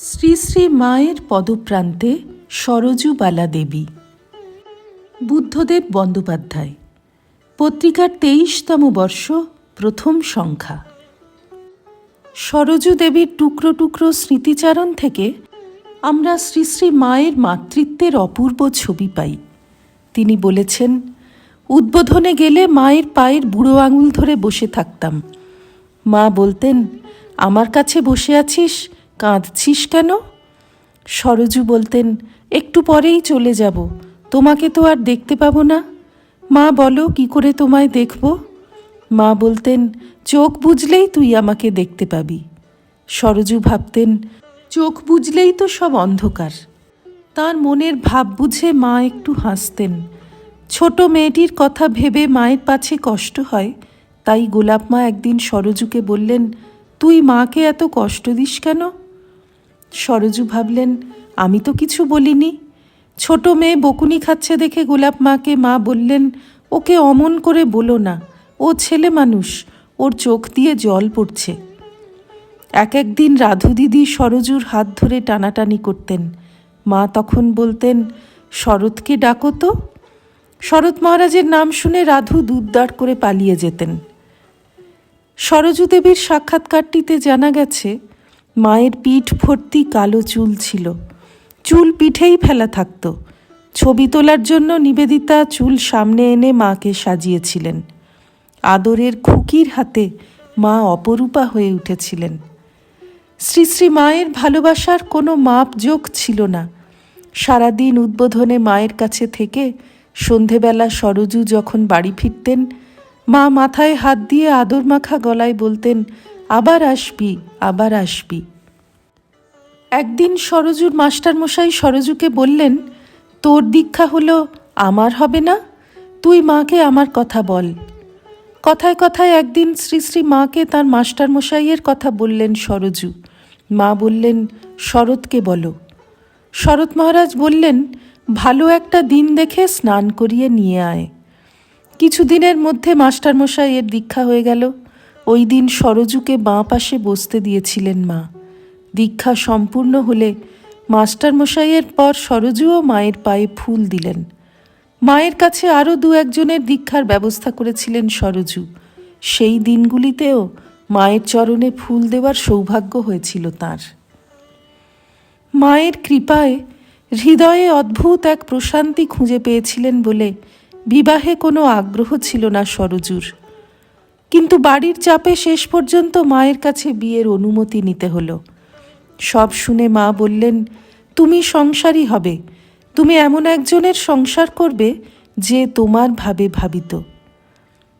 শ্রী শ্রী মায়ের পদপ্রান্তে সরযূবালা দেবী। বুদ্ধদেব বন্দ্যোপাধ্যায়। পত্রিকার 23তম বর্ষ, প্রথম সংখ্যা। সরযূ দেবীর টুকরো টুকরো স্মৃতিচারণ থেকে আমরা শ্রী শ্রী মায়ের মাতৃত্বের অপূর্ব ছবি পাই। তিনি বলেছেন, উদ্বোধনে গেলে মায়ের পায়ের বুড়ো আঙুল ধরে বসে থাকতাম। মা বলতেন, আমার কাছে বসে আছিস, কাঁদছিস কেন? সরযূ বলতেন, একটু পরেই চলে যাব, তোমাকে তো আর দেখতে পাবো না। মা বলো, কি করে তোমায় দেখব? মা বলতেন, চোখ বুজলেই তুই আমাকে দেখতে পাবি। সরযূ ভাবতেন, চোখ বুজলেই তো সব অন্ধকার। তার মনের ভাব বুঝে মা একটু হাসতেন। ছোট মেয়েটির কথা ভেবে মায়ের পাছে কষ্ট হয়, তাই গোলাপ মা একদিন সরযূকে বললেন, তুই মাকে এত কষ্ট দিস কেন? সরযূ ভাবলেন, আমি তো কিছু বলিনি। ছোট মেয়ে বকুনি খাচ্ছে দেখে গোলাপ মাকে মা বললেন, ওকে অমন করে বলো না, ও ছেলে মানুষ, ওর চোখ দিয়ে জল পড়ছে। একদিন রাধু দিদি সরযূর হাত ধরে টানাটানি করতেন। মা তখন বলতেন, শরৎকে ডাকো তো। শরৎ মহারাজের নাম শুনে রাধু দুধদার করে পালিয়ে যেতেন। সরযূ দেবীর সাক্ষাৎকারটিতে জানা গেছে, মায়ের পিঠ ভর্তি কালো চুল ছিল, চুল পিঠেই ফেলা থাকত। ছবি তোলার জন্য নিবেদিতা চুল সামনে এনে মাকে সাজিয়েছিলেন। আদরের খুকির হাতে মা অপরূপা হয়ে উঠেছিলেন। শ্রী শ্রী মায়ের ভালোবাসার কোনো মাপজোক ছিল না। সারাদিন উদ্বোধনে মায়ের কাছে থেকে সন্ধেবেলা সরযূ যখন বাড়ি ফিরতেন, মা মাথায় হাত দিয়ে আদর মাখা গলায় বলতেন, আবার আসবি, আবার আসবি। একদিন সরযূর মাস্টারমশাই সরযূকে বললেন, তোর দীক্ষা হলো, আমার হবে না? তুই মাকে আমার কথা বল। কথায় কথায় একদিন শ্রী শ্রী মাকে তার মাস্টারমশাইয়ের কথা বললেন সরযূ। মা বললেন, শরৎকে বলো। শরৎ মহারাজ বললেন, ভালো একটা দিন দেখে স্নান করিয়ে নিয়ে আয়। কিছুদিনের মধ্যে মাস্টারমশাইয়ের দীক্ষা হয়ে গেল। ওই দিন সরযূকে বাঁ পাশে বসতে দিয়েছিলেন মা। দীক্ষা সম্পূর্ণ হলে মাস্টারমশাইয়ের পর সরযূও মায়ের পায়ে ফুল দিলেন। মায়ের কাছে আরও 2-1জনের দীক্ষার ব্যবস্থা করেছিলেন সরযূ। সেই দিনগুলিতেও মায়ের চরণে ফুল দেওয়ার সৌভাগ্য হয়েছিল তাঁর। মায়ের কৃপায় হৃদয়ে অদ্ভুত এক প্রশান্তি খুঁজে পেয়েছিলেন বলে বিবাহে কোনো আগ্রহ ছিল না সরযূর। কিন্তু বাড়ির চাপে শেষ পর্যন্ত মায়ের কাছে বিয়ের অনুমতি নিতে হলো। সব শুনে মা বললেন, তুমি সংসারী হবে, তুমি এমন একজনের সংসার করবে যে তোমার ভাবে ভাবিত।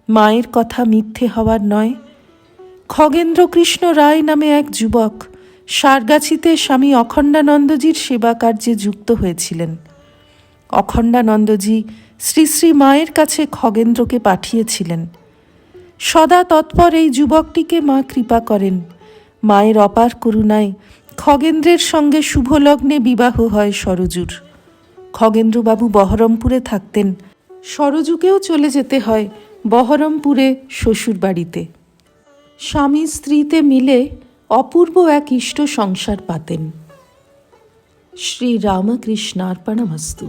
মায়ের কথা মিথ্যে হওয়ার নয়। খগেন্দ্রকৃষ্ণ রায় নামে এক যুবক সারগাছিতে স্বামী অখণ্ডানন্দজির সেবা কার্যে যুক্ত হয়েছিলেন। অখণ্ডানন্দজি শ্রী শ্রী মায়ের কাছে খগেন্দ্রকে পাঠিয়েছিলেন। সদা তৎপর এই যুবকটিকে মা কৃপা করেন। মায়ের অপার করুণায় খগেন্দ্রের সঙ্গে শুভলগ্নে বিবাহ হয় সরযূর। খগেন্দ্রবাবু বহরমপুরে থাকতেন। সরযূকেও চলে যেতে হয় বহরমপুরে শ্বশুর বাড়িতে। স্বামী স্ত্রীতে মিলে অপূর্ব এক ইষ্ট সংসার পাতেন। শ্রী রামকৃষ্ণার্পণমস্তু।